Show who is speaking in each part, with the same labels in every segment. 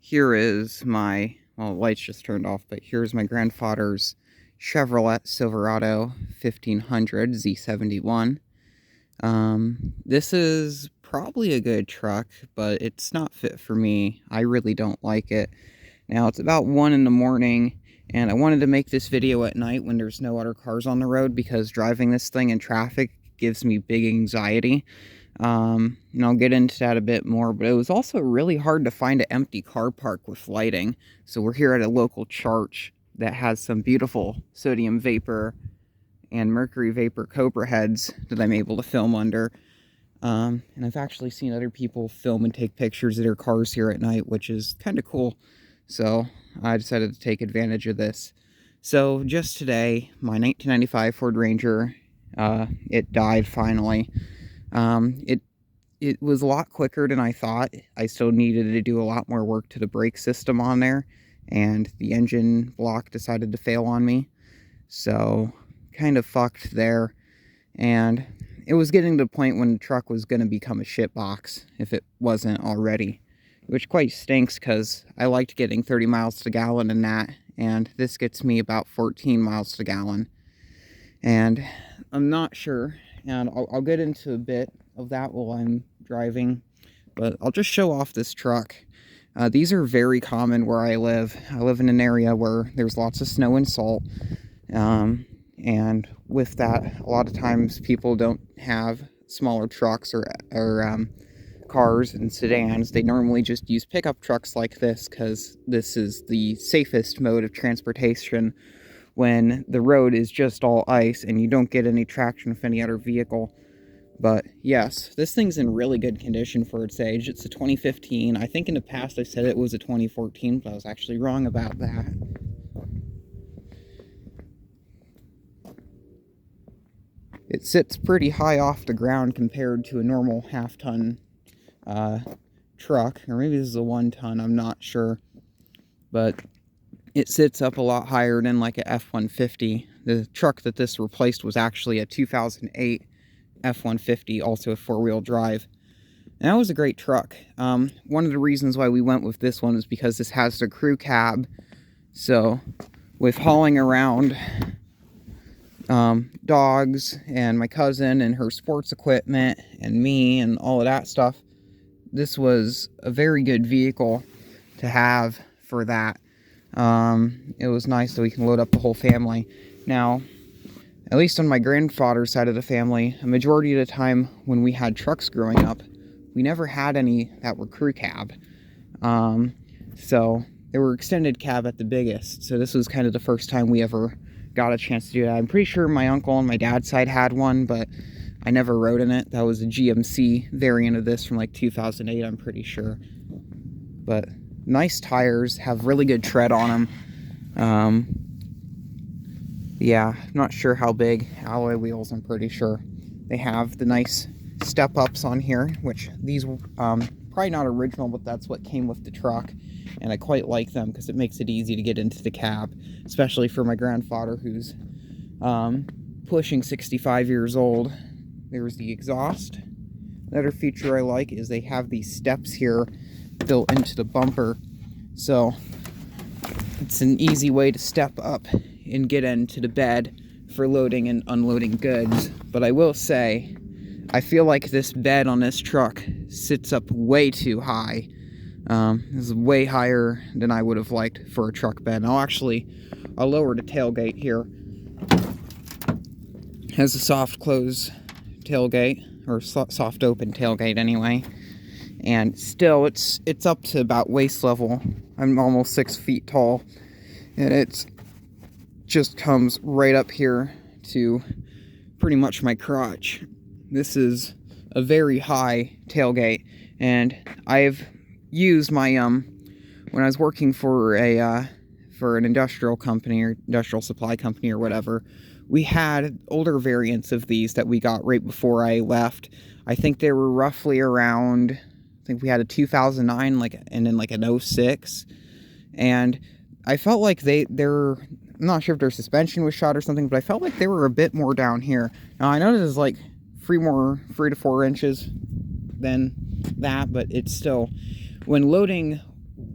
Speaker 1: Here is my, well, the lights just turned off, but here's my grandfather's Chevrolet Silverado 1500 Z71. This is probably a good truck, but it's not fit for me. I really don't like it. Now, it's about 1 in the morning, and I wanted to make this video at night when there's no other cars on the road, because driving this thing in traffic gives me big anxiety. And I'll get into that a bit more, but it was also really hard to find an empty car park with lighting. So we're here at a local church that has some beautiful sodium vapor and mercury vapor cobra heads that I'm able to film under. And I've actually seen other people film and take pictures of their cars here at night, which is kind of cool. So I decided to take advantage of this. So just today, my 1995 Ford Ranger, it died finally. It was a lot quicker than I thought. I still needed to do a lot more work to the brake system on there, and the engine block decided to fail on me. So kind of fucked there. And it was getting to the point when the truck was going to become a shit box if it wasn't already, which quite stinks because I liked getting 30 miles to the gallon in that, and this gets me about 14 miles to the gallon. And I'm not sure, and I'll get into a bit of that while I'm driving, but I'll just show off this truck. These are very common where I live. I live in an area where there's lots of snow and salt, and with that, a lot of times people don't have smaller trucks or cars and sedans. They normally just use pickup trucks like this because this is the safest mode of transportation when the road is just all ice and you don't get any traction with any other vehicle. But yes, this thing's in really good condition for its age. It's a 2015. I think in the past I said it was a 2014, but I was actually wrong about that. It sits pretty high off the ground compared to a normal half-ton truck, or maybe this is a 1-ton, I'm not sure. But it sits up a lot higher than like a F-150. The truck that this replaced was actually a 2008 F-150, also a 4-wheel drive. And that was a great truck. One of the reasons why we went with this one is because this has the crew cab. So with hauling around dogs and my cousin and her sports equipment and me and all of that stuff, this was a very good vehicle to have for that. It was nice that we can load up the whole family. Now, at least on my grandfather's side of the family, a majority of the time when we had trucks growing up, we never had any that were crew cab. So they were extended cab at the biggest. So this was kind of the first time we ever got a chance to do that. I'm pretty sure my uncle on my dad's side had one, but I never rode in it. That was a GMC variant of this from like 2008, I'm pretty sure. But nice tires, have really good tread on them. Yeah, not sure how big. Alloy wheels, I'm pretty sure. They have the nice step-ups on here, which these, probably not original, but that's what came with the truck. And I quite like them because it makes it easy to get into the cab, especially for my grandfather who's pushing 65 years old. There's the exhaust. Another feature I like is they have these steps here built into the bumper. So it's an easy way to step up and get into the bed for loading and unloading goods. But I will say, I feel like this bed on this truck sits up way too high. This is way higher than I would have liked for a truck bed. And I'll lower the tailgate here. It has a soft close tailgate, or soft open tailgate anyway. And still, it's up to about waist level. I'm almost 6 feet tall, and it's just comes right up here to pretty much my crotch. This is a very high tailgate, and I've used my when I was working for an industrial company or industrial supply company or whatever, we had older variants of these that we got right before I left. I think they were roughly around, I think we had a 2009 and then like an 06, and I felt like they're I'm not sure if their suspension was shot or something, but I felt like they were a bit more down here. Now I know this is like 3 to 4 inches than that, but it's still, when loading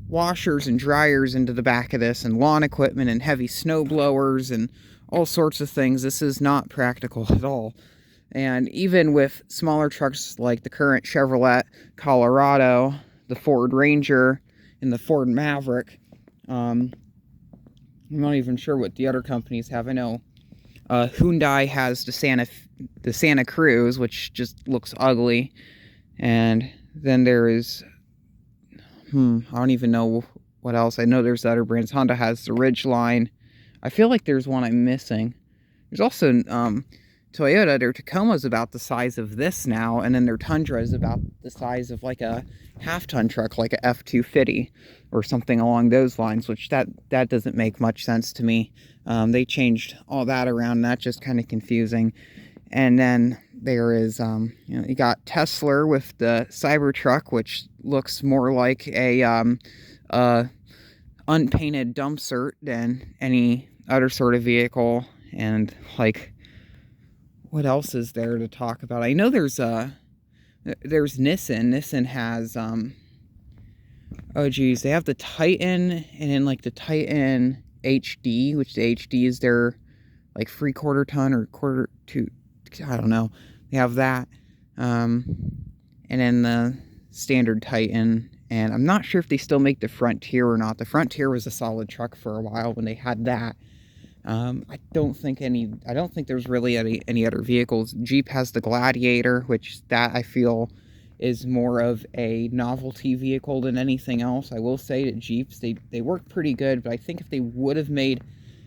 Speaker 1: washers and dryers into the back of this, and lawn equipment and heavy snow blowers and all sorts of things. This is not practical at all. And even with smaller trucks like the current Chevrolet Colorado, the Ford Ranger, and the Ford Maverick, I'm not even sure what the other companies have. I know Hyundai has the Santa Cruz, which just looks ugly. And then there is, I don't even know what else. I know there's other brands. Honda has the Ridgeline. I feel like there's one I'm missing. There's also Toyota. Their Tacoma's about the size of this now, and then their Tundra is about the size of like a half-ton truck, like a F-250 or something along those lines, which that doesn't make much sense to me. They changed all that around, and that's just kind of confusing. And then there is, you got Tesla with the Cybertruck, which looks more like a unpainted dumpster than any other sort of vehicle. And like, what else is there to talk about? I know there's Nissan. Nissan has oh geez, they have the Titan, and then like the Titan HD, which the HD is their like 3/4 ton or quarter to, I don't know. They have that, and then the standard Titan. And I'm not sure if they still make the Frontier or not. The Frontier was a solid truck for a while when they had that. I don't think there's really any other vehicles. Jeep has the Gladiator, which that I feel is more of a novelty vehicle than anything else. I will say that Jeeps, they work pretty good, but I think if they would have made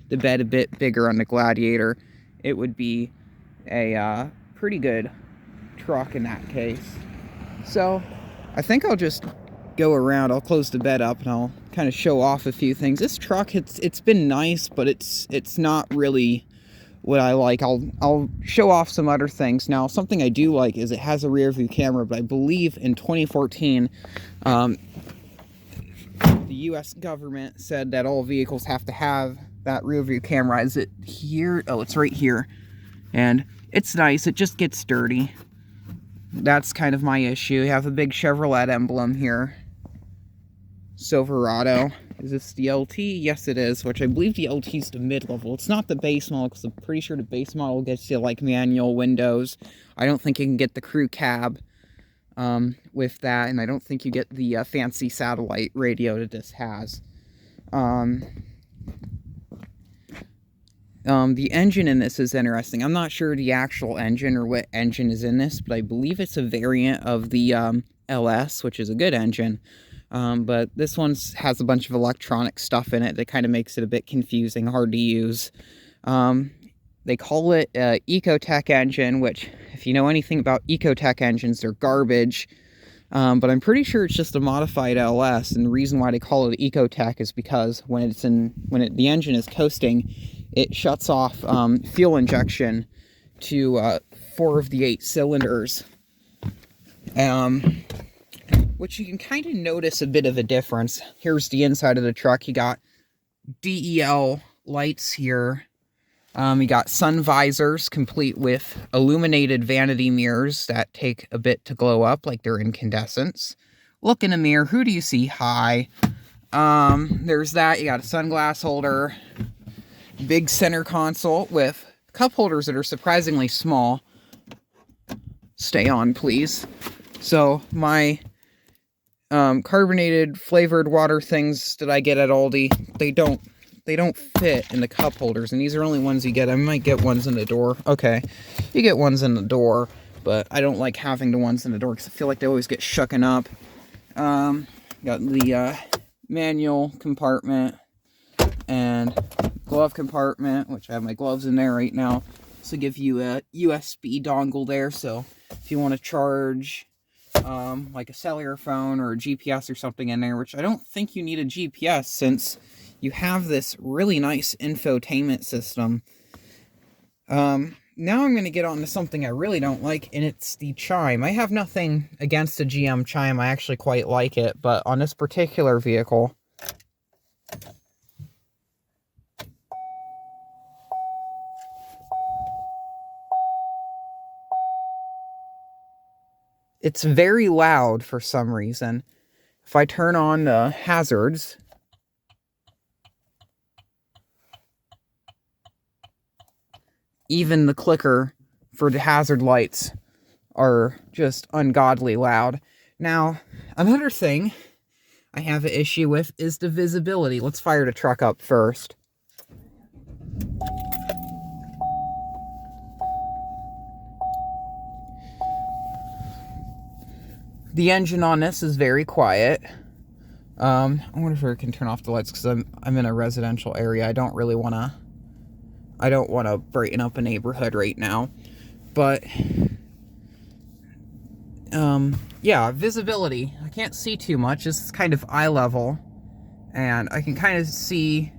Speaker 1: the bed a bit bigger on the Gladiator, it would be a pretty good truck in that case. So I think I'll just go around. I'll close the bed up and I'll kind of show off a few things. This truck, it's been nice, but it's not really what I like. I'll show off some other things. Now, something I do like is it has a rear view camera, but I believe in 2014 the US government said that all vehicles have to have that rear view camera. Is it here? Oh, it's right here. And it's nice. It just gets dirty. That's kind of my issue. You have a big Chevrolet emblem here. Silverado. Is this the LT? Yes, it is, which I believe the LT is the mid-level. It's not the base model, because I'm pretty sure the base model gets you like manual windows. I don't think you can get the crew cab with that, and I don't think you get the fancy satellite radio that this has. The engine in this is interesting. I'm not sure the actual engine or what engine is in this, but I believe it's a variant of the LS, which is a good engine. But this one has a bunch of electronic stuff in it that kind of makes it a bit confusing, hard to use. They call it an Ecotech engine, which, if you know anything about Ecotech engines, they're garbage. But I'm pretty sure it's just a modified LS, and the reason why they call it Ecotech is because when the engine is coasting, it shuts off fuel injection to 4 of the 8 cylinders. Which you can kind of notice a bit of a difference. Here's the inside of the truck. You got DEL lights here. You got sun visors complete with illuminated vanity mirrors that take a bit to glow up like they're incandescents. Look in a mirror. Who do you see? Hi. There's that. You got a sunglass holder. Big center console with cup holders that are surprisingly small. Stay on, please. So my carbonated flavored water things that I get at Aldi, they don't fit in the cup holders, and these are only ones you get. I might get ones in the door. Okay, you get ones in the door, but I don't like having the ones in the door because I feel like they always get shooken up. Got the manual compartment and glove compartment, which I have my gloves in there right now. So give you a USB dongle there, so if you want to charge like a cellular phone or a GPS or something in there, which I don't think you need a GPS since you have this really nice infotainment system. Now I'm going to get on to something I really don't like, and it's the chime. I have nothing against the GM chime. I actually quite like it, but on this particular vehicle, it's very loud for some reason. If I turn on the hazards, even the clicker for the hazard lights are just ungodly loud. Now, another thing I have an issue with is the visibility. Let's fire the truck up first. The engine on this is very quiet. I wonder if I can turn off the lights because I'm in a residential area. I don't want to brighten up a neighborhood right now. But yeah, visibility. I can't see too much. It's kind of eye level, and I can kind of see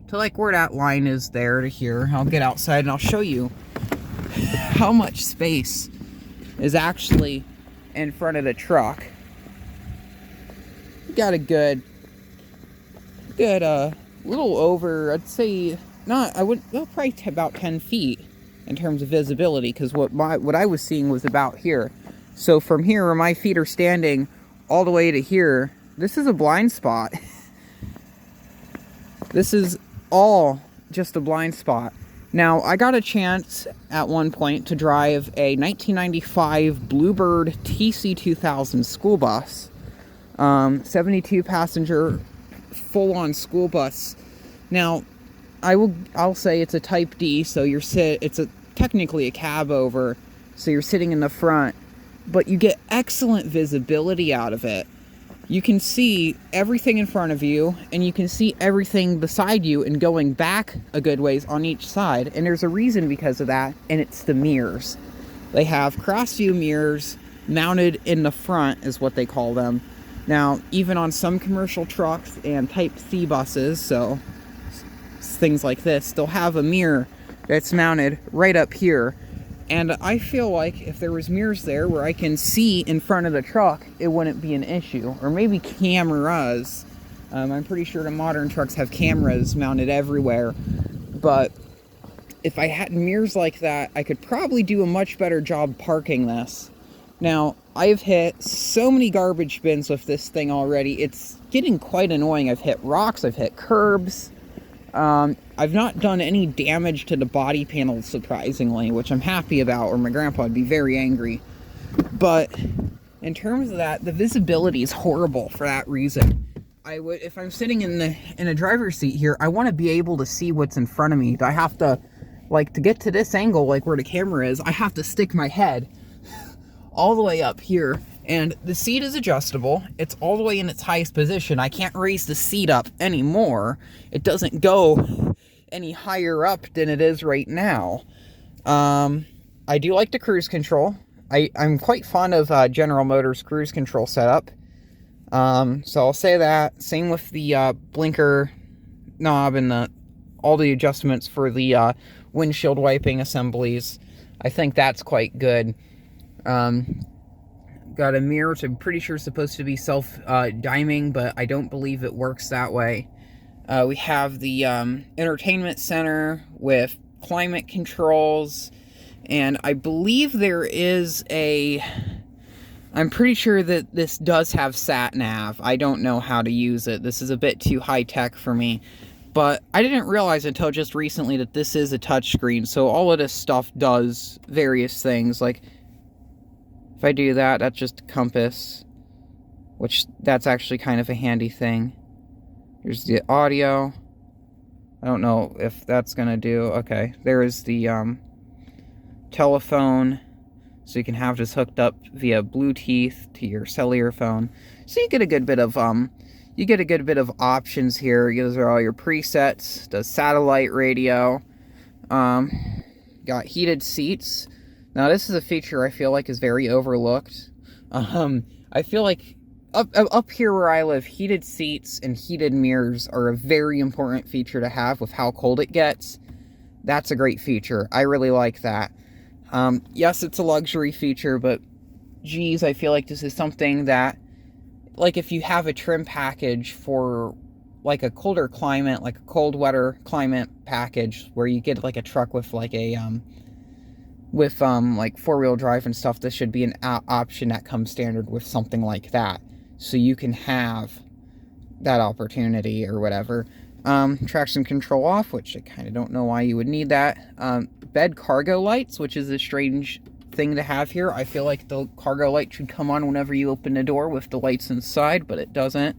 Speaker 1: to like where that line is there to here. I'll get outside and I'll show you how much space is actually in front of the truck. Got a good little over, I'd say, probably about 10 feet in terms of visibility, because what I was seeing was about here. So from here, where my feet are standing, all the way to here, this is a blind spot. This is all just a blind spot. Now, I got a chance at one point to drive a 1995 Bluebird TC2000 school bus. 72 passenger full-on school bus. Now, I'll say it's a Type D, so it's technically a cab over, so you're sitting in the front, but you get excellent visibility out of it. You can see everything in front of you, and you can see everything beside you and going back a good ways on each side, and there's a reason because of that, and it's the mirrors. They have cross-view mirrors mounted in the front, is what they call them. Now, even on some commercial trucks and Type C buses, so things like this, they'll have a mirror that's mounted right up here. And I feel like if there was mirrors there where I can see in front of the truck, it wouldn't be an issue. Or maybe cameras. I'm pretty sure the modern trucks have cameras mounted everywhere. But if I had mirrors like that, I could probably do a much better job parking this. Now, I've hit so many garbage bins with this thing already. It's getting quite annoying. I've hit rocks, I've hit curbs. I've not done any damage to the body panel, surprisingly, which I'm happy about, or my grandpa would be very angry. But in terms of that, the visibility is horrible for that reason. If I'm sitting in a driver's seat here, I want to be able to see what's in front of me. I have to, to get to this angle, where the camera is, I have to stick my head all the way up here. And the seat is adjustable. It's all the way in its highest position. I can't raise the seat up anymore. It doesn't go any higher up than it is right now. I do like the cruise control. I'm quite fond of General Motors cruise control setup. So I'll say that. Same with the blinker knob and all the adjustments for the windshield wiping assemblies. I think that's quite good. Got a mirror, which I'm pretty sure is supposed to be self-diming, but I don't believe it works that way. We have the entertainment center with climate controls, and I believe there is I'm pretty sure that this does have sat-nav. I don't know how to use it. This is a bit too high-tech for me. But I didn't realize until just recently that this is a touchscreen, so all of this stuff does various things, if I do that, that's just a compass, which that's actually kind of a handy thing. Here's the audio. I don't know if that's going to do. Okay, there is the telephone, so you can have this hooked up via Bluetooth to your cellular phone. So you get a good bit of options here. Those are all your presets. Does satellite radio. Got heated seats. Now, this is a feature I feel like is very overlooked. I feel like up here where I live, heated seats and heated mirrors are a very important feature to have with how cold it gets. That's a great feature. I really like that. Yes, it's a luxury feature, but geez, I feel like this is something that, if you have a trim package for a colder climate, a cold, wetter climate package where you get a truck with four-wheel drive and stuff, this should be an option that comes standard with something like that. so you can have that opportunity or whatever. Traction control off, which I kind of don't know why you would need that. Bed cargo lights, which is a strange thing to have here. I feel like the cargo light should come on whenever you open the door with the lights inside, but it doesn't.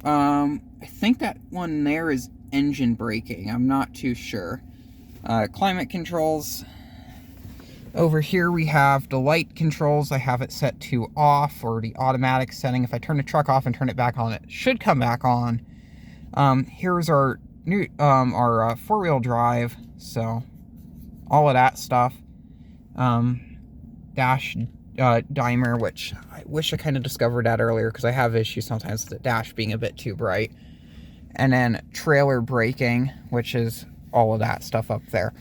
Speaker 1: I think that one there is engine braking. I'm not too sure. Climate controls. Over here we have the light controls. I have it set to off, or the automatic setting. If I turn the truck off and turn it back on, it should come back on. Here's our new our four-wheel drive, so all of that stuff. Dash dimer, which I wish I kind of discovered that earlier, because I have issues sometimes with the dash being a bit too bright. And then trailer braking, which is all of that stuff up there.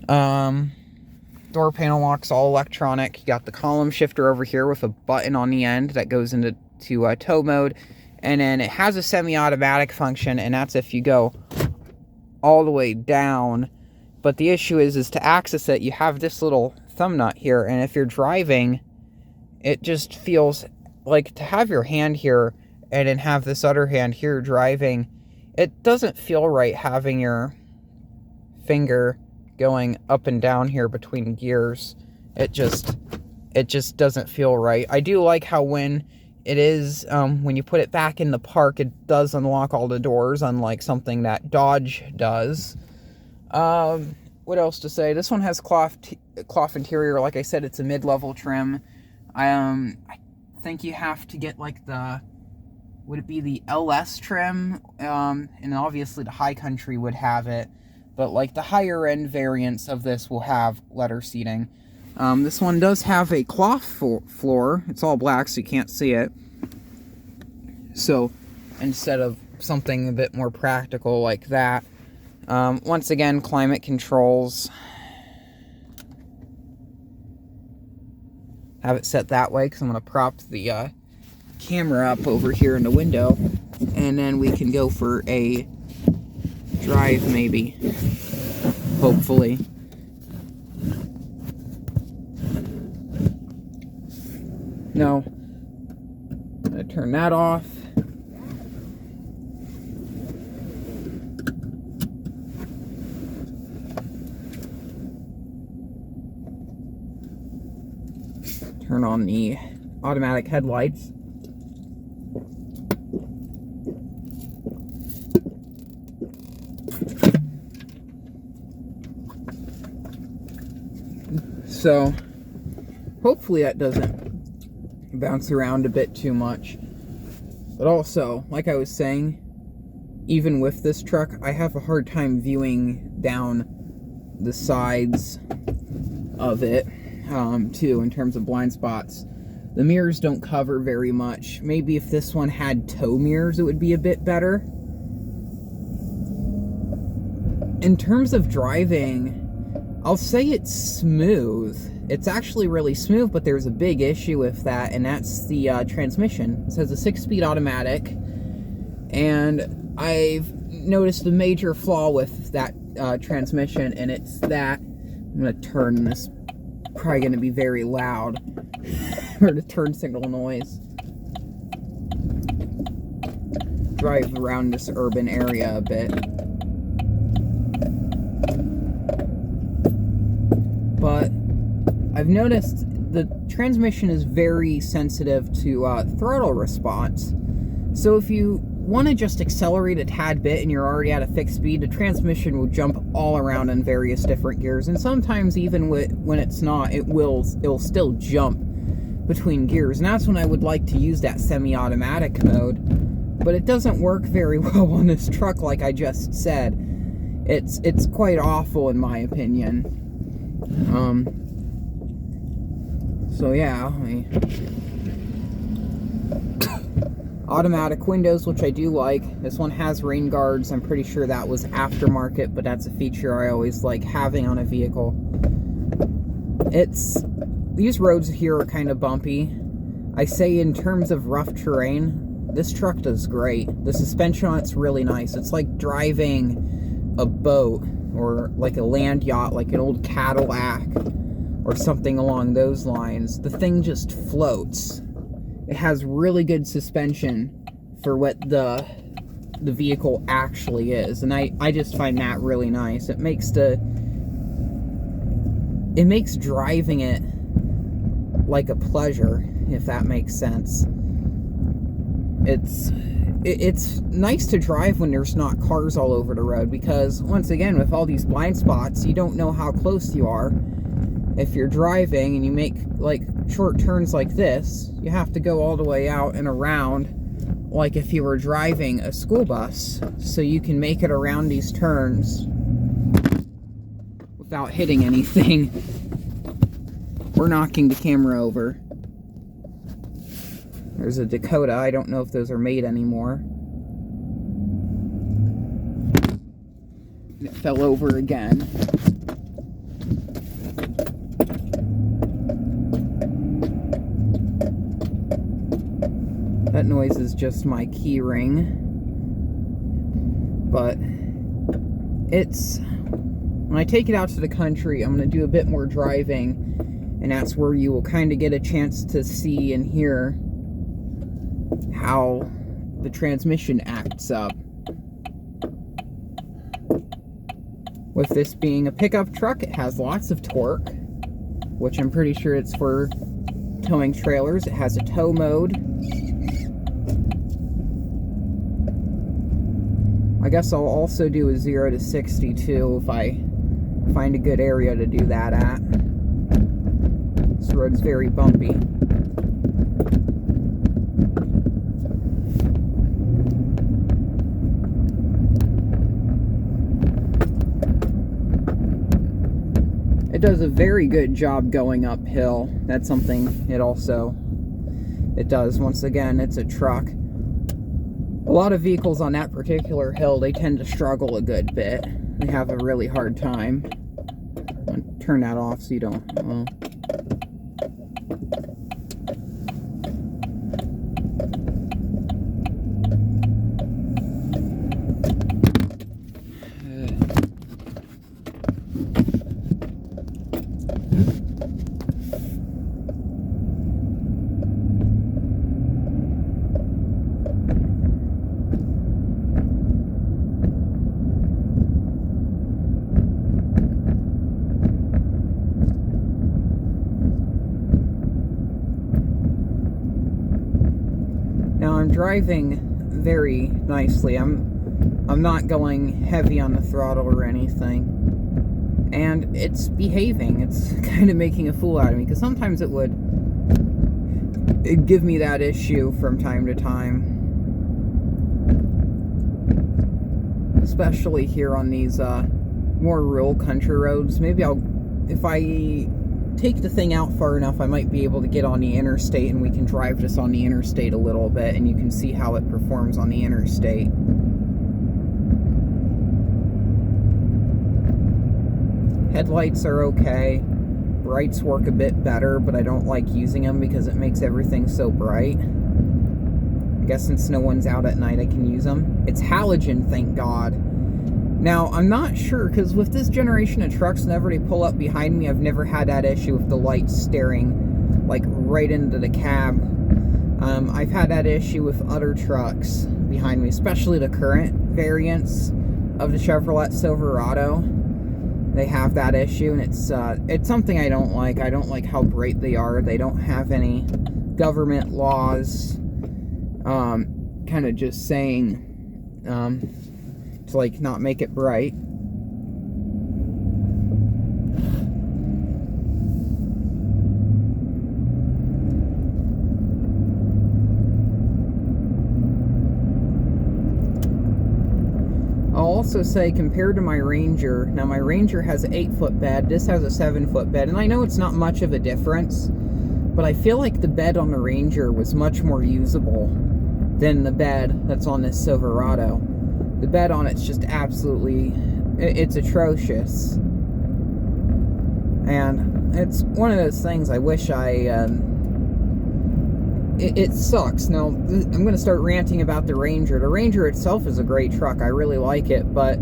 Speaker 1: Door panel locks, all electronic. You got the column shifter over here with a button on the end that goes into tow mode. And then it has a semi-automatic function, and that's if you go all the way down. But the issue is to access it, you have this little thumb nut here, and if you're driving, it just feels like to have your hand here and then have this other hand here driving, it doesn't feel right having your finger going up and down here between gears. It just doesn't feel right. I do like how when it is, when you put it back in the park, it does unlock all the doors, unlike something that Dodge does. What else to say? This one has cloth interior. Like I said, it's a mid-level trim. I think you have to get like would it be the LS trim? And obviously the High Country would have it. But like the higher end variants of this will have leather seating. This one does have a cloth floor. It's all black, so you can't see it. So instead of something a bit more practical like that. Once again, climate controls. Have it set that way because I'm going to prop the camera up over here in the window. And then we can go for a drive, maybe. Hopefully. No. I'm going to turn that off. Turn on the automatic headlights. So, hopefully that doesn't bounce around a bit too much. But also, like I was saying, even with this truck, I have a hard time viewing down the sides of it, too, in terms of blind spots. The mirrors don't cover very much. Maybe if this one had tow mirrors, it would be a bit better. In terms of driving, I'll say it's smooth. It's actually really smooth, but there's a big issue with that, and that's the transmission. It says a 6-speed automatic, and I've noticed a major flaw with that transmission, and it's that. I'm going to turn this. Probably going to be very loud. Or the turn signal noise. Drive around this urban area a bit. But I've noticed the transmission is very sensitive to throttle response. So if you want to just accelerate a tad bit and you're already at a fixed speed, the transmission will jump all around in various different gears. And sometimes even when it's not, it'll still jump between gears. And that's when I would like to use that semi-automatic mode. But it doesn't work very well on this truck, like I just said. It's quite awful in my opinion. So yeah, automatic windows, which I do like. This one has rain guards. I'm pretty sure that was aftermarket, but that's a feature I always like having on a vehicle. These roads here are kind of bumpy. I say in terms of rough terrain, this truck does great. The suspension on it's really nice. It's like driving a boat or like a land yacht, like an old Cadillac or something along those lines. The thing just floats. it has really good suspension for what the vehicle actually is, and I just find that really nice. It makes driving it like a pleasure, if that makes sense. It's nice to drive when there's not cars all over the road, because once again, with all these blind spots, you don't know how close you are. If you're driving and you make like short turns like this, you have to go all the way out and around, like if you were driving a school bus, so you can make it around these turns without hitting anything or knocking the camera over. There's a Dakota. I don't know if those are made anymore. It fell over again. That noise is just my key ring. But it's... when I take it out to the country, I'm going to do a bit more driving, and that's where you will kind of get a chance to see and hear how the transmission acts up. With this being a pickup truck, it has lots of torque, which I'm pretty sure it's for towing trailers. It has a tow mode. I guess I'll also do a 0 to 60 too if I find a good area to do that at. This road's very bumpy. It does a very good job going uphill. That's something it does. Once again, it's a truck. A lot of vehicles on that particular hill, they tend to struggle a good bit. They have a really hard time. I'm gonna turn that off so you don't... well. Now I'm driving very nicely. I'm not going heavy on the throttle or anything. And it's behaving. It's kind of making a fool out of me, because sometimes it'd give me that issue from time to time. Especially here on these more rural country roads. Maybe if I take the thing out far enough, I might be able to get on the interstate, and we can drive just on the interstate a little bit, and you can see how it performs on the interstate. Headlights are okay. Brights work a bit better, but I don't like using them because it makes everything so bright. I guess since no one's out at night, I can use them. It's halogen, thank God. Now, I'm not sure, because with this generation of trucks, whenever they pull up behind me, I've never had that issue with the lights staring, like, right into the cab. I've had that issue with other trucks behind me, especially the current variants of the Chevrolet Silverado. They have that issue, and it's something I don't like. I don't like how bright they are. They don't have any government laws, kind of just saying, to like not make it bright. I'll also say, compared to my Ranger, now my Ranger has an 8-foot bed, this has a 7-foot bed, and I know it's not much of a difference, but I feel like the bed on the Ranger was much more usable than the bed that's on this Silverado. The bed on it's just absolutely, it's atrocious. And it's one of those things I wish it sucks. Now, I'm going to start ranting about the Ranger. The Ranger itself is a great truck. I really like it, but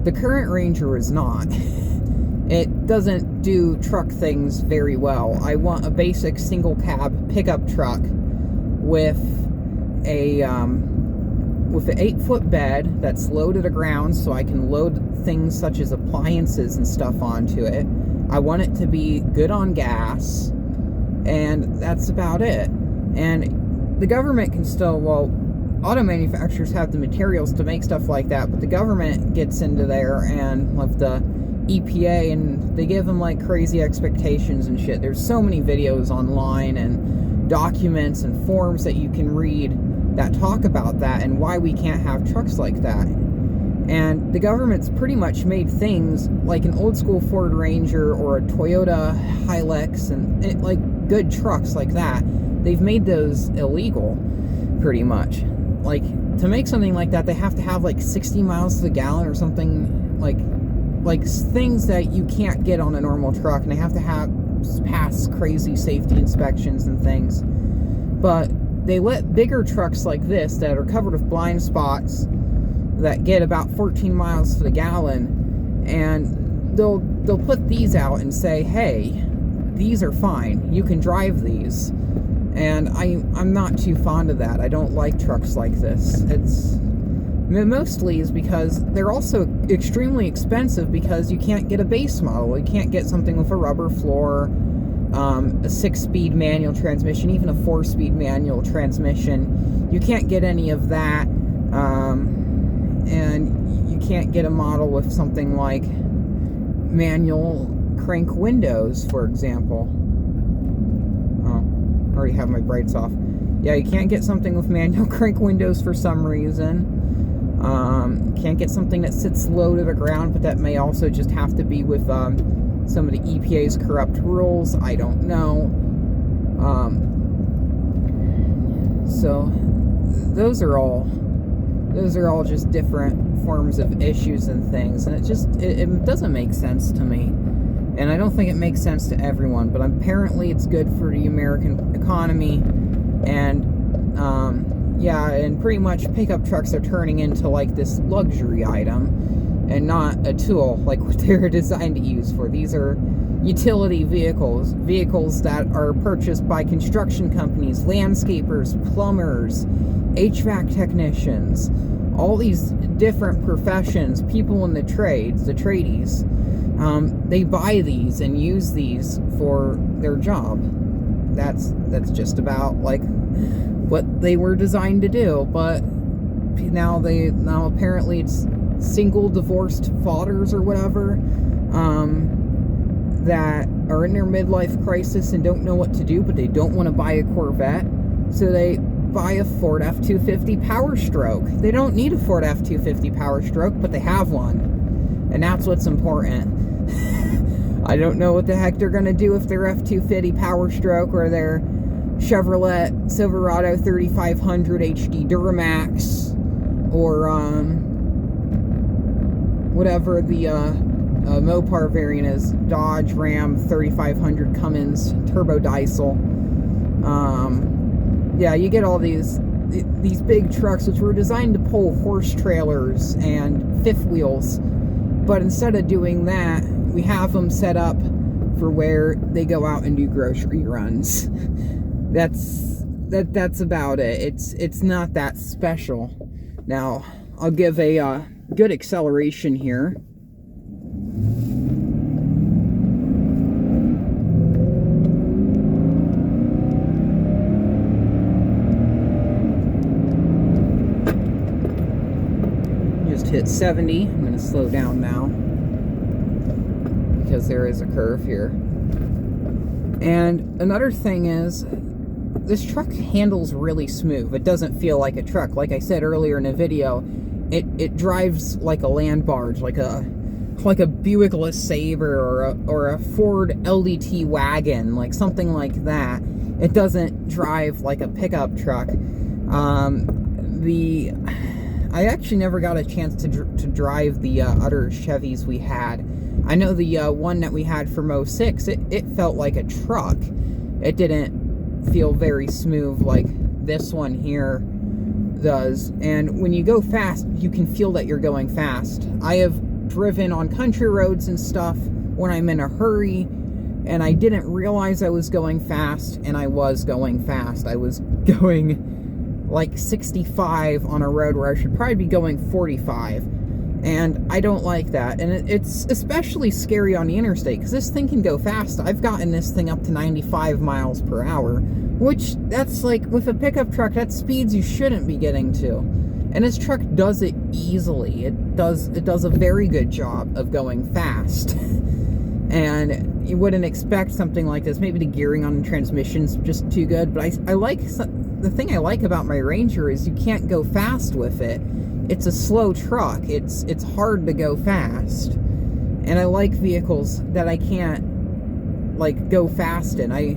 Speaker 1: the current Ranger is not. It doesn't do truck things very well. I want a basic single cab pickup truck with an 8-foot bed that's low to the ground, so I can load things such as appliances and stuff onto it. I want it to be good on gas, and that's about it. And the government can still, well, auto manufacturers have the materials to make stuff like that, but the government gets into there and with the EPA, and they give them like crazy expectations and shit. There's so many videos online and documents and forms that you can read that talk about that and why we can't have trucks like that. And the government's pretty much made things like an old school Ford Ranger or a Toyota Hilux and like good trucks like that. They've made those illegal pretty much. Like, to make something like that, they have to have like 60 miles to the gallon or something, like things that you can't get on a normal truck, and they have to pass crazy safety inspections and things. But they let bigger trucks like this that are covered with blind spots that get about 14 miles to the gallon, and they'll put these out and say, hey, these are fine, you can drive these. And I'm not too fond of that. I don't like trucks like this. It's mostly is because they're also extremely expensive, because you can't get a base model. You can't get something with a rubber floor, a 6-speed manual transmission, even a 4-speed manual transmission. You can't get any of that, and you can't get a model with something like manual crank windows, for example. I already have my brights off. Yeah, you can't get something with manual crank windows for some reason. Can't get something that sits low to the ground, but that may also just have to be with some of the EPA's corrupt rules. I don't know. So those are all just different forms of issues and things, and it doesn't make sense to me. And I don't think it makes sense to everyone, but apparently it's good for the American economy. And yeah, and pretty much pickup trucks are turning into like this luxury item and not a tool like what they're designed to use for. These are utility vehicles that are purchased by construction companies, landscapers, plumbers, HVAC technicians, all these different professions, people in the trades, the tradies. They buy these and use these for their job. That's just about like what they were designed to do. But now apparently it's single divorced fathers or whatever, that are in their midlife crisis and don't know what to do, but they don't want to buy a Corvette, so they buy a Ford F-250 Power Stroke. They don't need a Ford F-250 Power Stroke, but they have one, and that's what's important. I don't know what the heck they're gonna do with their F-250 Power Stroke or their Chevrolet Silverado 3500 HD Duramax, or whatever the Mopar variant is, Dodge Ram 3500 Cummins Turbo Diesel. Yeah, you get all these big trucks which were designed to pull horse trailers and fifth wheels, but instead of doing that, we have them set up for where they go out and do grocery runs. That's about it. It's not that special. Now, I'll give a good acceleration here. Just hit 70. I'm going to slow down now because there is a curve here. And another thing is, this truck handles really smooth. It doesn't feel like a truck. Like I said earlier in the video, it drives like a land barge, like a Buick LeSabre or a Ford LDT wagon, like something like that. It doesn't drive like a pickup truck. I actually never got a chance to drive the other Chevys we had. I know the one that we had from 06, it felt like a truck. It didn't feel very smooth like this one here does. And when you go fast, you can feel that you're going fast. I have driven on country roads and stuff when I'm in a hurry, and I didn't realize I was going fast, and I was going fast. I was going like 65 on a road where I should probably be going 45, and I don't like that. And it's especially scary on the interstate, because this thing can go fast. I've gotten this thing up to 95 miles per hour, which, that's like, with a pickup truck, that's speeds you shouldn't be getting to. And this truck does it easily. It does a very good job of going fast. And you wouldn't expect something like this. Maybe the gearing on the transmission's just too good, but I like, the thing I like about my Ranger is you can't go fast with it. It's a slow truck. It's hard to go fast. And I like vehicles that I can't, like, go fast in. I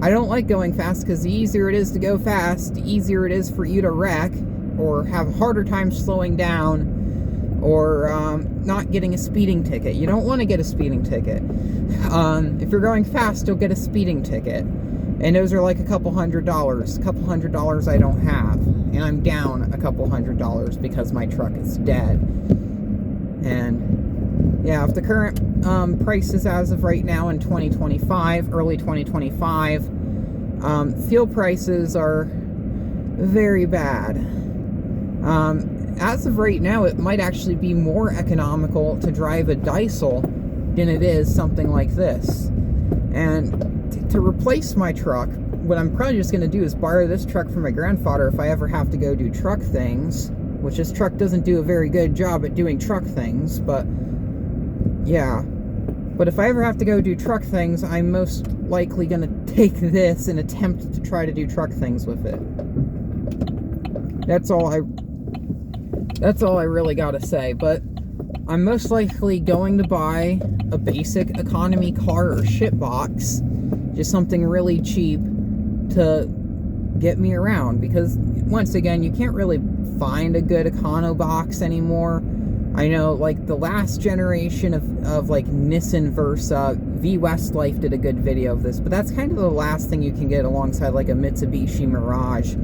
Speaker 1: don't like going fast, because the easier it is to go fast, the easier it is for you to wreck, or have a harder time slowing down, or not getting a speeding ticket. You don't want to get a speeding ticket. If you're going fast, you'll get a speeding ticket. And those are like a couple $100s. A couple $100s I don't have. And I'm down a couple $100s because my truck is dead. And yeah, if the current prices as of right now in 2025, early 2025, fuel prices are very bad. As of right now, it might actually be more economical to drive a diesel than it is something like this. And to replace my truck, what I'm probably just going to do is borrow this truck from my grandfather if I ever have to go do truck things, which this truck doesn't do a very good job at doing truck things, but yeah. But if I ever have to go do truck things, I'm most likely going to take this and attempt to try to do truck things with it. That's all I really gotta say. But I'm most likely going to buy a basic economy car or shit box, just something really cheap to get me around, because once again, you can't really find a good econo box anymore. I know, like, the last generation of like Nissan Versa, V Westlife did a good video of this, but that's kind of the last thing you can get alongside like a Mitsubishi Mirage.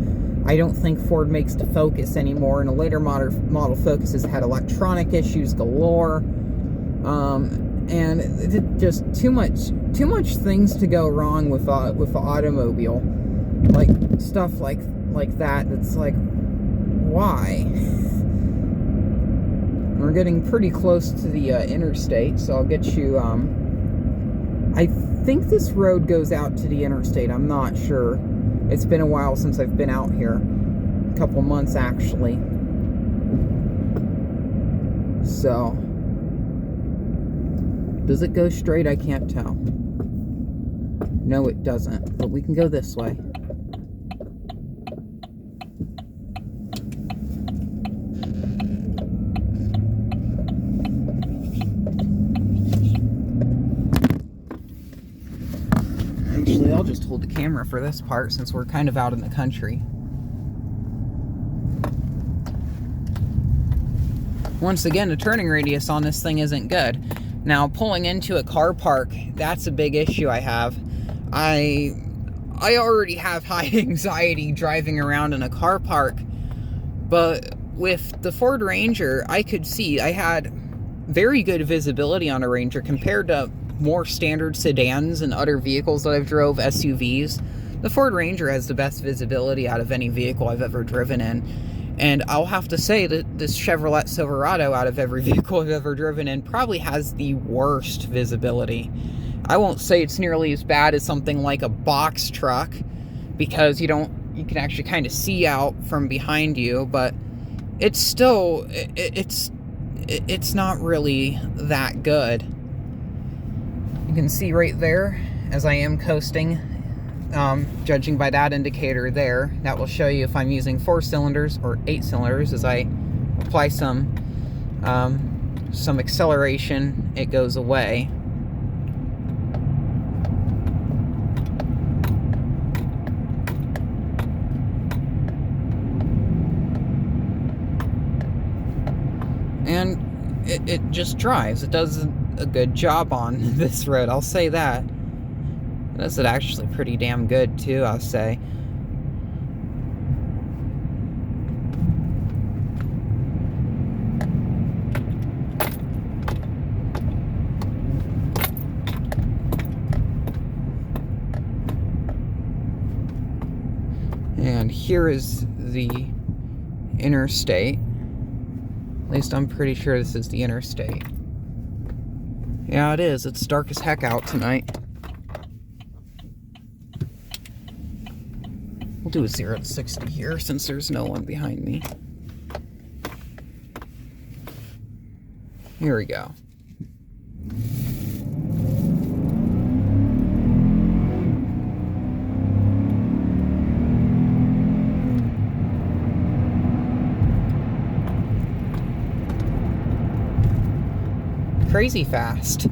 Speaker 1: I don't think Ford makes the Focus anymore, and the later model Focuses had electronic issues galore, and just too much things to go wrong with the automobile, like stuff like that. That's like, why? We're getting pretty close to the interstate, so I'll get you. I think this road goes out to the interstate. I'm not sure. It's been a while since I've been out here. A couple months, actually. So, does it go straight? I can't tell. No, it doesn't. But we can go this way. Actually, I'll just hold the camera for this part since we're kind of out in the country. Once again, the turning radius on this thing isn't good. Now, pulling into a car park, that's a big issue I have. I already have high anxiety driving around in a car park, but with the Ford Ranger, I could see I had very good visibility on a Ranger compared to more standard sedans and other vehicles that I've drove, SUVs. The Ford Ranger has the best visibility out of any vehicle I've ever driven in. And I'll have to say that this Chevrolet Silverado, out of every vehicle I've ever driven in, probably has the worst visibility. I won't say it's nearly as bad as something like a box truck, because you can actually kind of see out from behind you, but it's still, it's not really that good. You can see right there, as I am coasting, judging by that indicator there, that will show you if I'm using 4 cylinders or 8 cylinders. As I apply some acceleration, it goes away. And it just drives. It does a good job on this road, I'll say that. It does it actually pretty damn good too, I'll say. here is the interstate. At least I'm pretty sure this is the interstate. Yeah, it is. It's dark as heck out tonight. We'll do a 0 to 60 here since there's no one behind me. Here we go. Crazy fast.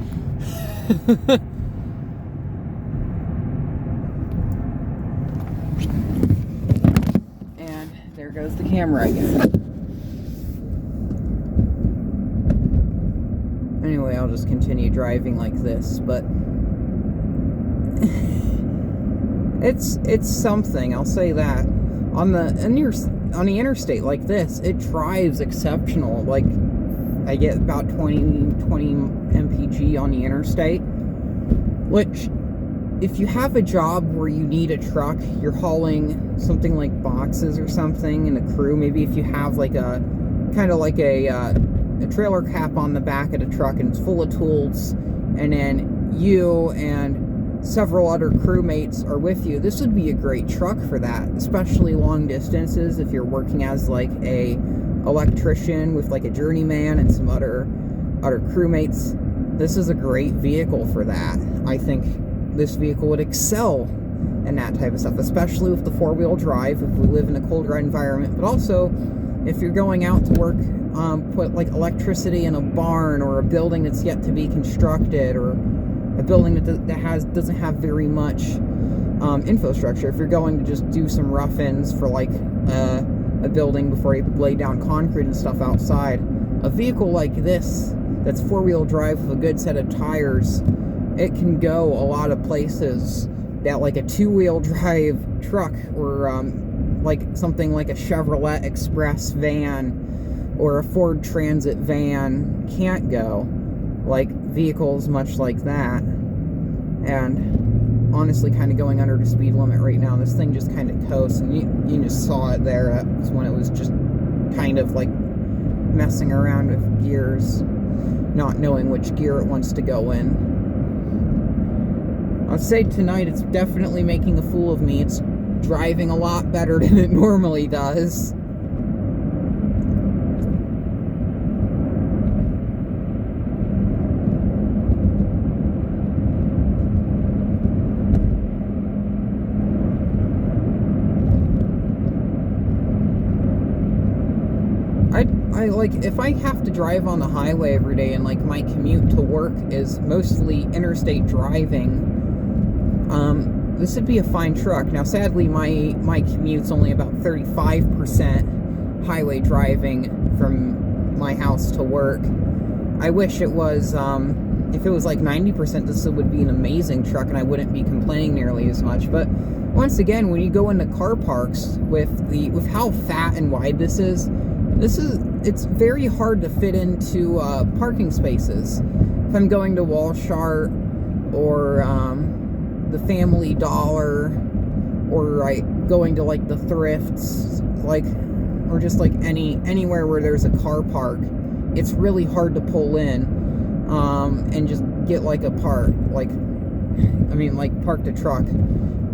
Speaker 1: And there goes the camera again. Anyway, I'll just continue driving like this, but it's something, I'll say that. On the interstate like this, it drives exceptional. Like, I get about 20 mpg on the interstate, which, if you have a job where you need a truck, you're hauling something like boxes or something in a crew, maybe if you have like a kind of like a trailer cap on the back of the truck and it's full of tools, and then you and several other crewmates are with you, this would be a great truck for that, especially long distances. If you're working as like a electrician with like a journeyman and some other crewmates, this is a great vehicle for that. I think this vehicle would excel in that type of stuff, especially with the four-wheel drive if we live in a colder environment, but also if you're going out to work, put like electricity in a barn or a building that's yet to be constructed, or a building that doesn't have very much infrastructure. If you're going to just do some rough-ins for like a building before you lay down concrete and stuff outside, a vehicle like this that's four-wheel drive with a good set of tires, it can go a lot of places that like a two-wheel drive truck or like something like a Chevrolet Express van or a Ford Transit van can't go. Like vehicles much like that. And honestly, kind of going under the speed limit right now. This thing just kind of coasts, and you just saw it there. That was when it was just kind of like messing around with gears, not knowing which gear it wants to go in. I'd say tonight it's definitely making a fool of me. It's driving a lot better than it normally does. I like, if I have to drive on the highway every day and like my commute to work is mostly interstate driving, this would be a fine truck. Now sadly my commute's only about 35% highway driving from my house to work. I wish it was, if it was like 90%, this would be an amazing truck and I wouldn't be complaining nearly as much. But once again, when you go into car parks with how fat and wide it's very hard to fit into parking spaces. If I'm going to Walshart or the Family Dollar, or going to like the thrifts, like, or just like anywhere where there's a car park, it's really hard to pull in and just get like a park, like park the truck.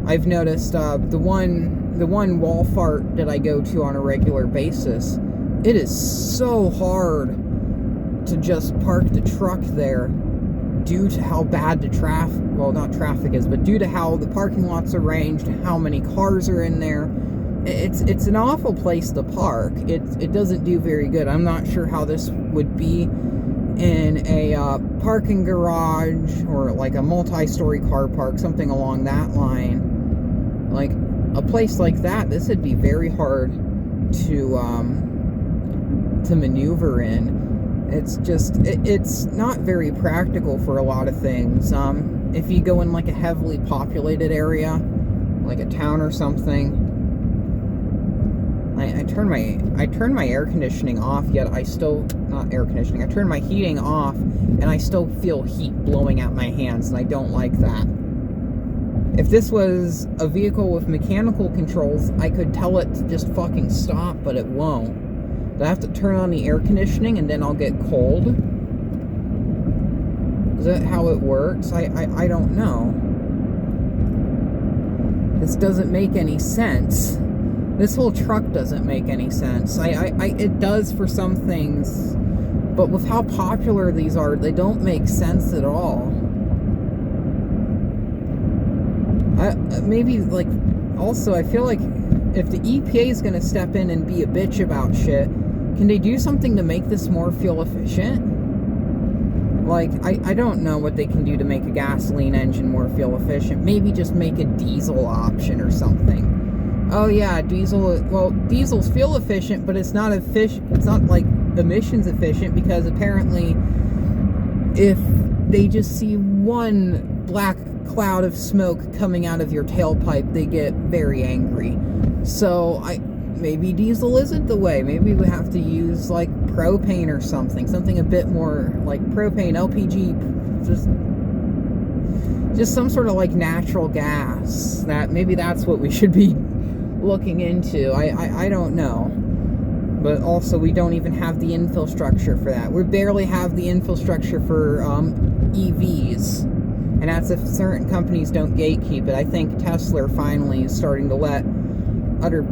Speaker 1: I've noticed the one Walmart that I go to on a regular basis, it is so hard to just park the truck there due to how bad the traffic is, but due to how the parking lot's arranged, how many cars are in there. It's an awful place to park. It doesn't do very good. I'm not sure how this would be in a parking garage or like a multi-story car park, something along that line. Like a place like that, this would be very hard to maneuver in. It's just, it's not very practical for a lot of things. If you go in like a heavily populated area, like a town or something, I turn my air conditioning off, yet I still, not air conditioning, I turn my heating off, and I still feel heat blowing out my hands, and I don't like that. If this was a vehicle with mechanical controls, I could tell it to just fucking stop, but it won't. Do I have to turn on the air conditioning and then I'll get cold? Is that how it works? I don't know. This doesn't make any sense. This whole truck doesn't make any sense. It does for some things, but with how popular these are, they don't make sense at all. Maybe, like, also, I feel like if the EPA is going to step in and be a bitch about shit, can they do something to make this more fuel efficient? Like, I don't know what they can do to make a gasoline engine more fuel efficient. Maybe just make a diesel option or something. Oh yeah, diesel, well, diesel's fuel efficient, but it's not efficient, it's not like emissions efficient, because apparently if they just see one black cloud of smoke coming out of your tailpipe, they get very angry. So maybe diesel isn't the way. Maybe we have to use like propane or something a bit more like propane, LPG, just some sort of like natural gas. Maybe that's what we should be looking into. I don't know. But also, we don't even have the infrastructure for that. We barely have the infrastructure for EVs. And that's if certain companies don't gatekeep it. I think Tesla finally is starting to let other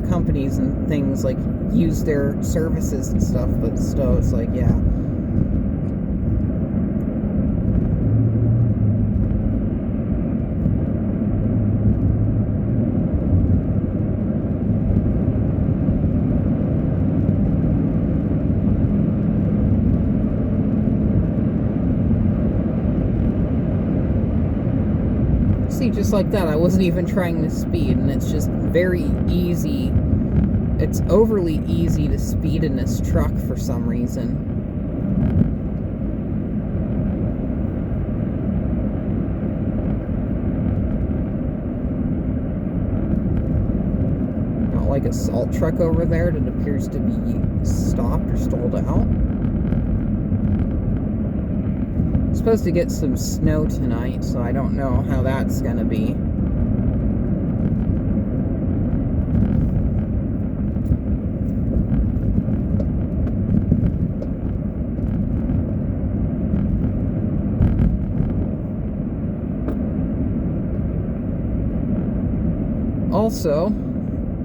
Speaker 1: companies and things like use their services and stuff, but still, it's like, yeah. See, just like that, I wasn't even trying to speed, and it's just very easy. It's overly easy to speed in this truck for some reason. Not like a salt truck over there that appears to be stopped or stalled out. Supposed to get some snow tonight, so I don't know how that's gonna be. Also,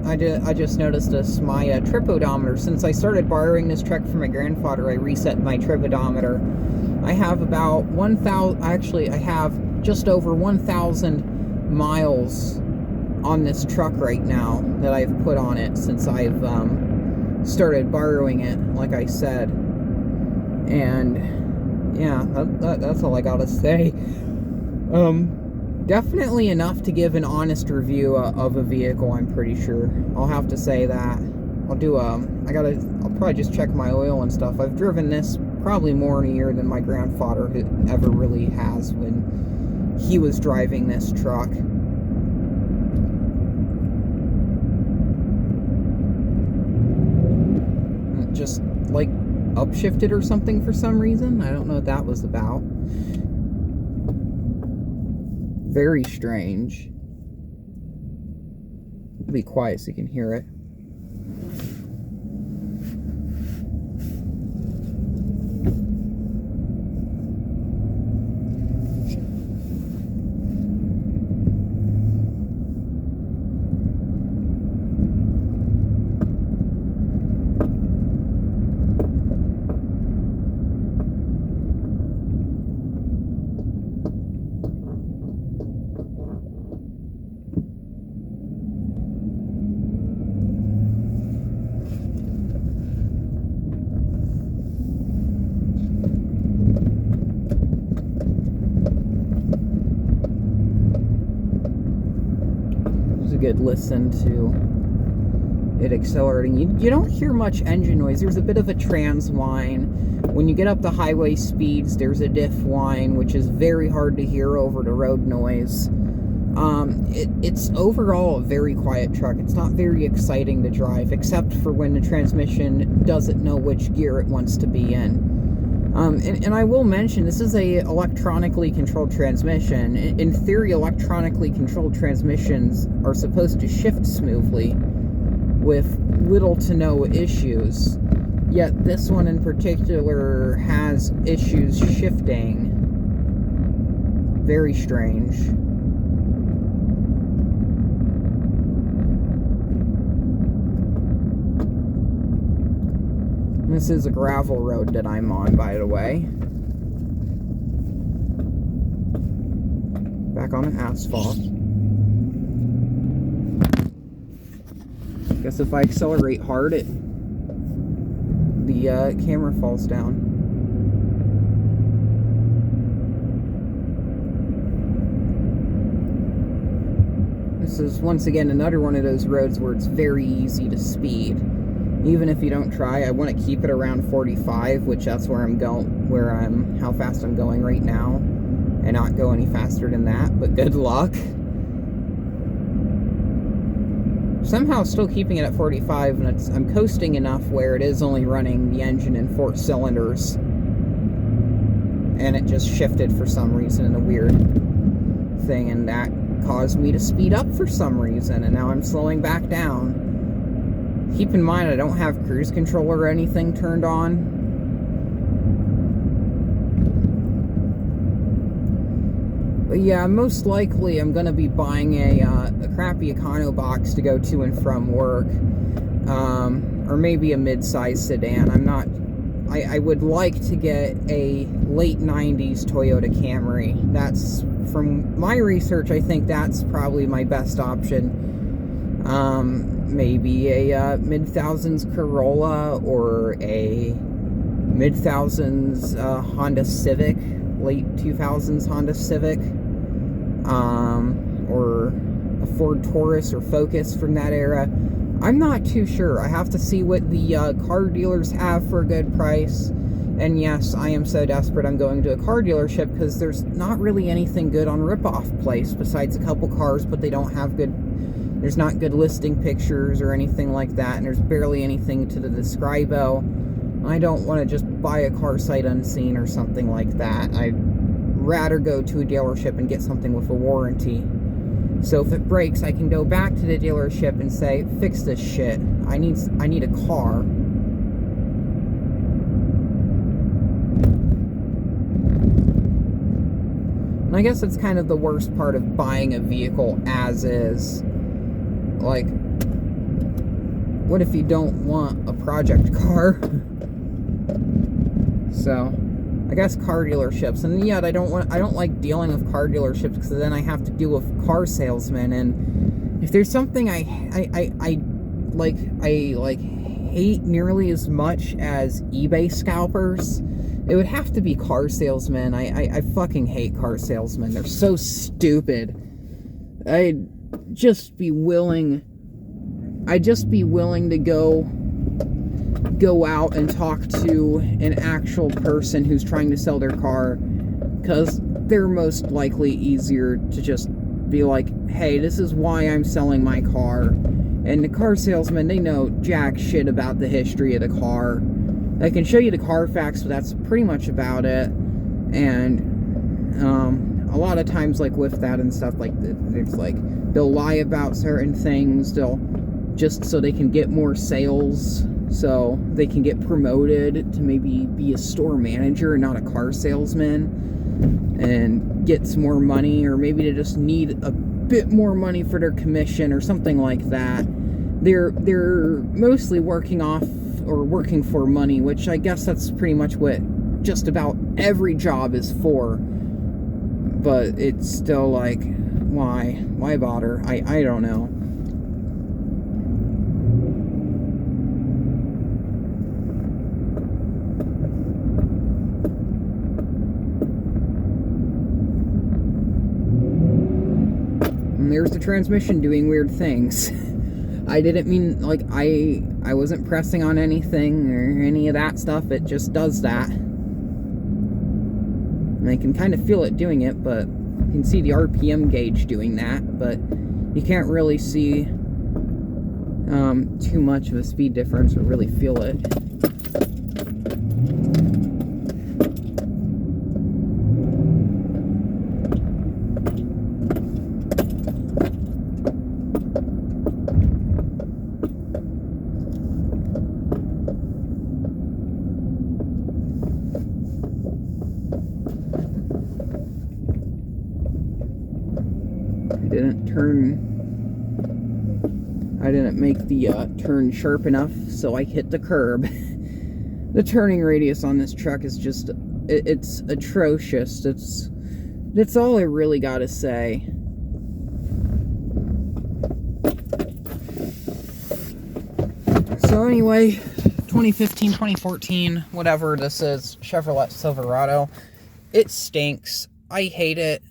Speaker 1: I just noticed this, my trip odometer. Since I started borrowing this truck from my grandfather, I reset my trip odometer. I have about 1,000, actually I have just over 1,000 miles on this truck right now that I've put on it since I've started borrowing it, like I said. And yeah, that's all I gotta say. Definitely enough to give an honest review of a vehicle, I'm pretty sure. I'll have to say that. I'll probably just check my oil and stuff. I've driven this probably more in a year than my grandfather ever really has when he was driving this truck. Just like upshifted or something for some reason. I don't know what that was about. Very strange. I'll be quiet so you can hear it. Good listen to it accelerating. You don't hear much engine noise. There's a bit of a trans whine. When you get up to highway speeds, there's a diff whine, which is very hard to hear over the road noise. It's overall a very quiet truck. It's not very exciting to drive, except for when the transmission doesn't know which gear it wants to be in. And I will mention, this is a electronically controlled transmission. In theory, electronically controlled transmissions are supposed to shift smoothly with little to no issues. Yet this one in particular has issues shifting. Very strange. This is a gravel road that I'm on, by the way. Back on the asphalt. Guess if I accelerate hard, the camera falls down. This is, once again, another one of those roads where it's very easy to speed. Even if you don't try, I want to keep it around 45, which that's where I'm going, how fast I'm going right now, and not go any faster than that, but good luck. Somehow still keeping it at 45, and I'm coasting enough where it is only running the engine in 4 cylinders, and it just shifted for some reason in a weird thing, and that caused me to speed up for some reason, and now I'm slowing back down. Keep in mind, I don't have cruise control or anything turned on. But yeah, most likely I'm going to be buying a crappy econo box to go to and from work. Or maybe a mid-size sedan. I would like to get a late 90s Toyota Camry. That's, from my research, I think that's probably my best option. Maybe a mid-thousands Corolla or a mid-thousands Honda Civic, late 2000s Honda Civic, or a Ford Taurus or Focus from that era. I'm not too sure. I have to see what the car dealers have for a good price. And yes, I am so desperate I'm going to a car dealership because there's not really anything good on Rip-Off Place besides a couple cars, but they don't have good... There's not good listing pictures or anything like that, and there's barely anything to the Describo. I don't want to just buy a car sight unseen or something like that. I'd rather go to a dealership and get something with a warranty. So if it breaks, I can go back to the dealership and say, fix this shit. I need a car. And I guess that's kind of the worst part of buying a vehicle as is. Like, what if you don't want a project car? So, I guess car dealerships, and yet I don't like dealing with car dealerships because then I have to deal with car salesmen. And if there's something I hate nearly as much as eBay scalpers, it would have to be car salesmen. I fucking hate car salesmen. They're so stupid. I'd just be willing to go out and talk to an actual person who's trying to sell their car, because they're most likely easier to just be like, hey, this is why I'm selling my car. And the car salesman, they know jack shit about the history of the car. They can show you the Carfax, but that's pretty much about it. And a lot of times, like with that and stuff, like it's like they'll lie about certain things. They'll just so they can get more sales, so they can get promoted to maybe be a store manager and not a car salesman, and get some more money, or maybe they just need a bit more money for their commission or something like that. They're mostly working for money, which I guess that's pretty much what just about every job is for. But it's still like, why bother? I don't know. And there's the transmission doing weird things. I didn't mean, like, I wasn't pressing on anything or any of that stuff. It just does that. And I can kind of feel it doing it, but you can see the RPM gauge doing that, but you can't really see too much of a speed difference or really feel it. didn't make the turn sharp enough, so I hit the curb. The turning radius on this truck is just, it's atrocious. That's all I really gotta say. So anyway, 2015, 2014, whatever this is, Chevrolet Silverado. It stinks. I hate it.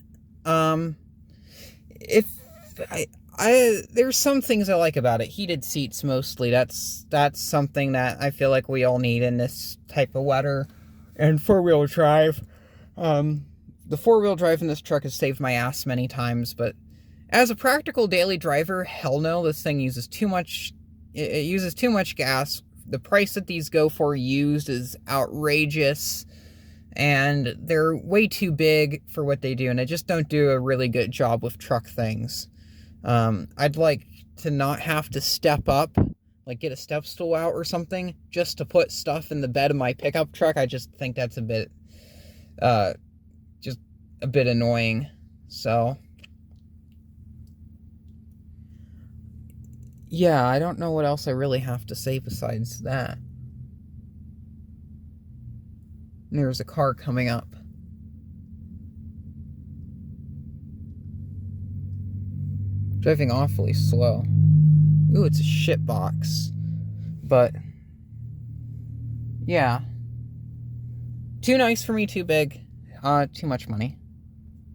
Speaker 1: There's some things I like about it. Heated seats mostly. That's something that I feel like we all need in this type of weather. And four-wheel drive. The four-wheel drive in this truck has saved my ass many times, but as a practical daily driver, hell no, this thing uses too much. It uses too much gas. The price that these go for used is outrageous, and they're way too big for what they do, and they just don't do a really good job with truck things. I'd like to not have to step up, like get a step stool out or something, just to put stuff in the bed of my pickup truck. I just think that's a bit, just a bit annoying. So yeah, I don't know what else I really have to say besides that. There's a car coming up. Driving awfully slow. Ooh, it's a shit box. But yeah. Too nice for me, too big. Too much money.